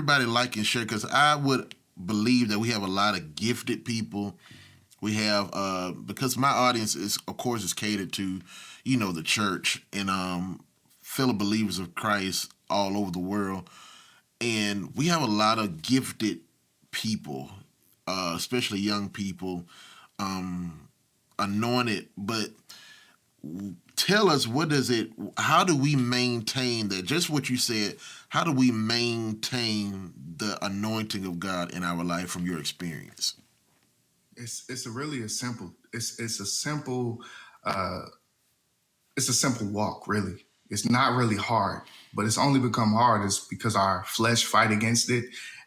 everybody like and share, because I would believe that we have a lot of gifted people. We have because my audience is, of course, is catered to, the church and fellow believers of Christ all over the world, and we have a lot of gifted people, especially young people, anointed. But tell us, what does it? How do we maintain that? Just what you said. How do we maintain the anointing of God in our life from your experience? It's a really a simple. It's a simple. Uh, it's a simple walk, really. It's not really hard, but it's only become hard is because our flesh fight against it,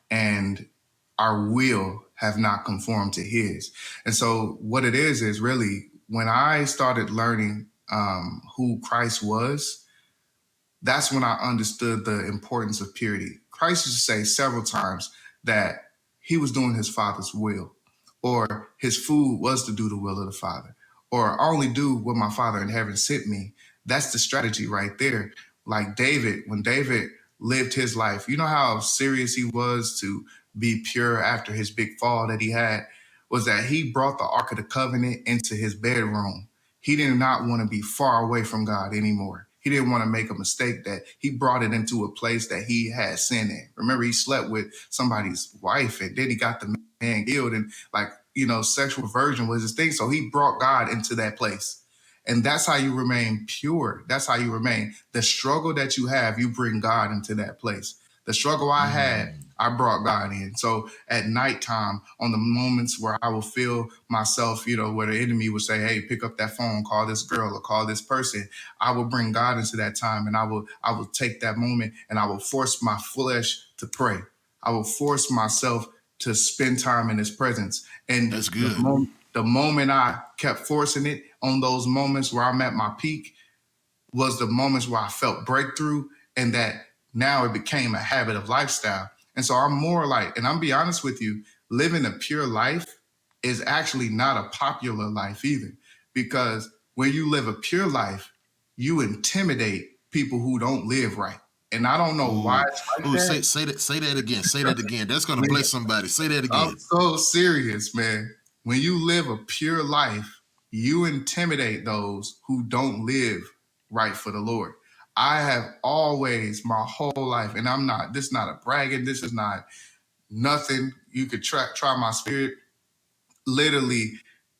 and our will have not conformed to His. And so, what it is really when I started learning who Christ was, that's when I understood the importance of purity. Christ used to say several times that He was doing His Father's will, or His food was to do the will of the Father, or only do what my Father in heaven sent me. That's the strategy right there. Like David, when David lived his life, you know how serious he was to be pure after his big fall that he had, was that he brought the Ark of the Covenant into his bedroom. He did not want to be far away from God anymore. He didn't want to make a mistake, that he brought it into a place that he had sin in. Remember, he slept with somebody's wife, and then he got the man killed, and sexual perversion was his thing. So he brought God into that place. And that's how you remain pure. That's how you remain. The struggle that you have, you bring God into that place. The struggle I had, I brought God in. So at nighttime, on the moments where I will feel myself, where the enemy would say, hey, pick up that phone, call this girl or call this person, I will bring God into that time, and I will take that moment, and I will force my flesh to pray. I will force myself to spend time in His presence. And that's good. The moment I kept forcing it, on those moments where I'm at my peak, was the moments where I felt breakthrough, and that now it became a habit of lifestyle. And so I'm more like, and I'm be honest with you, living a pure life is actually not a popular life either, because when you live a pure life, you intimidate people who don't live right. And I don't know why it's like that. Say that again. Say that again. That's going to bless somebody. Say that again. I'm so serious, man. When you live a pure life, you intimidate those who don't live right for the Lord. I have always, my whole life, and this is not a bragging, this is not nothing. You could try my spirit. Literally,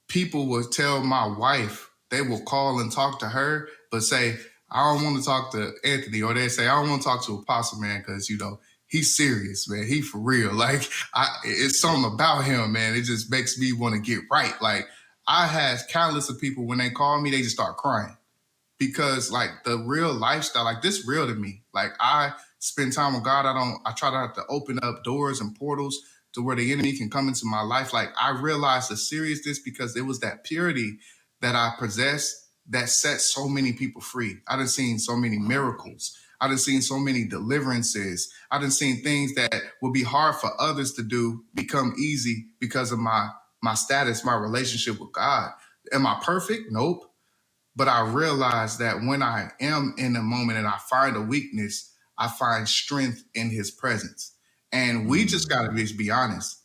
people will tell my wife, they will call and talk to her, but say, I don't want to talk to Anthony, or they say, I don't want to talk to Apostle, man, because, he's serious, man. He for real. Like, it's something about him, man. It just makes me want to get right. Like, I had countless of people, when they call me, they just start crying, because like the real lifestyle, like this real to me. Like, I spend time with God. I try to have to open up doors and portals to where the enemy can come into my life. Like, I realized the seriousness, because it was that purity that I possessed that set so many people free. I done seen so many miracles. I done seen so many deliverances. I done seen things that would be hard for others to do become easy because of my status, my relationship with God. Am I perfect? Nope. But I realize that when I am in a moment and I find a weakness, I find strength in His presence. And we just got to be honest.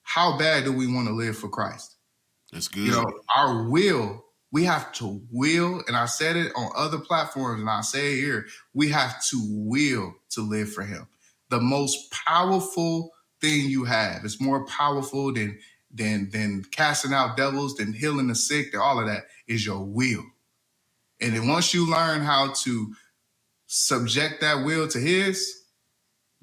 How bad do we want to live for Christ? That's good. Our will, we have to will, and I said it on other platforms, and I say it here, we have to will to live for Him. The most powerful thing you have, is more powerful than casting out devils, than healing the sick, than all of that, is your will. And then once you learn how to subject that will to His,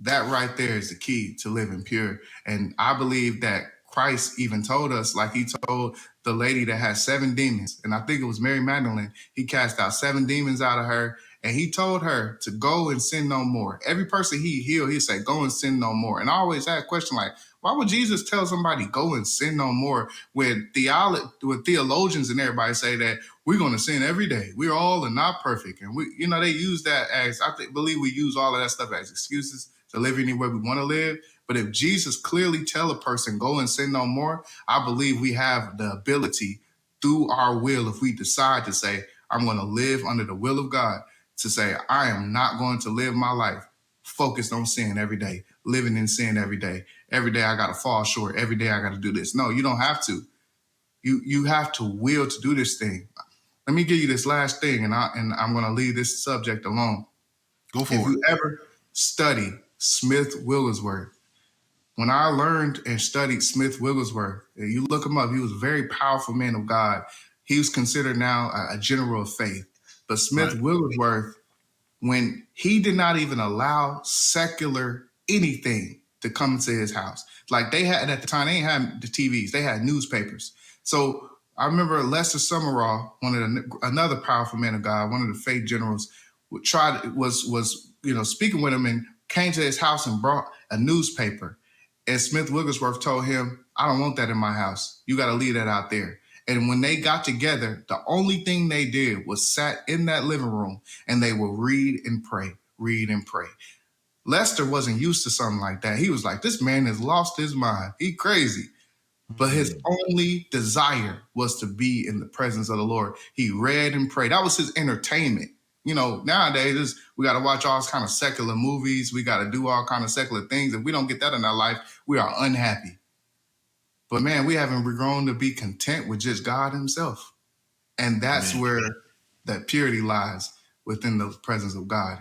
that right there is the key to living pure. And I believe that Christ even told us, like He told the lady that had 7 demons, and I think it was Mary Magdalene, He cast out 7 demons out of her, and He told her to go and sin no more. Every person He healed, He said, go and sin no more. And I always had a question like, why would Jesus tell somebody go and sin no more, when theologians and everybody say that we're going to sin every day? We're all and not perfect. And they use that as, believe we use all of that stuff as excuses to live anywhere we want to live. But if Jesus clearly tell a person, go and sin no more, I believe we have the ability through our will, if we decide to say, I'm going to live under the will of God, to say, I am not going to live my life focused on sin every day. living in sin every day. Every day I got to fall short. Every day I got to do this. No, you don't have to. You have to will to do this thing. Let me give you this last thing, and I'm going to leave this subject alone. Go for If it. you ever study Smith Wigglesworth, when I learned and studied Smith Wigglesworth, you look him up, he was a very powerful man of God. He was considered now a general of faith. But Smith Wigglesworth, when he did not even allow secular anything to come into his house. Like they had at the time, they ain't had the TVs, they had newspapers. So I remember Lester Summerall, another powerful man of God, one of the faith generals, was speaking with him and came to his house and brought a newspaper. And Smith Wigglesworth told him, I don't want that in my house. You got to leave that out there. And when they got together, the only thing they did was sat in that living room and they would read and pray, read and pray. Lester wasn't used to something like that. He was like, this man has lost his mind. He crazy. But his only desire was to be in the presence of the Lord. He read and prayed. That was his entertainment. You know, nowadays we got to watch all kind of secular movies. We got to do all kind of secular things. If we don't get that in our life, we are unhappy. But man, we haven't grown to be content with just God himself. And that's where that purity lies, within the presence of God.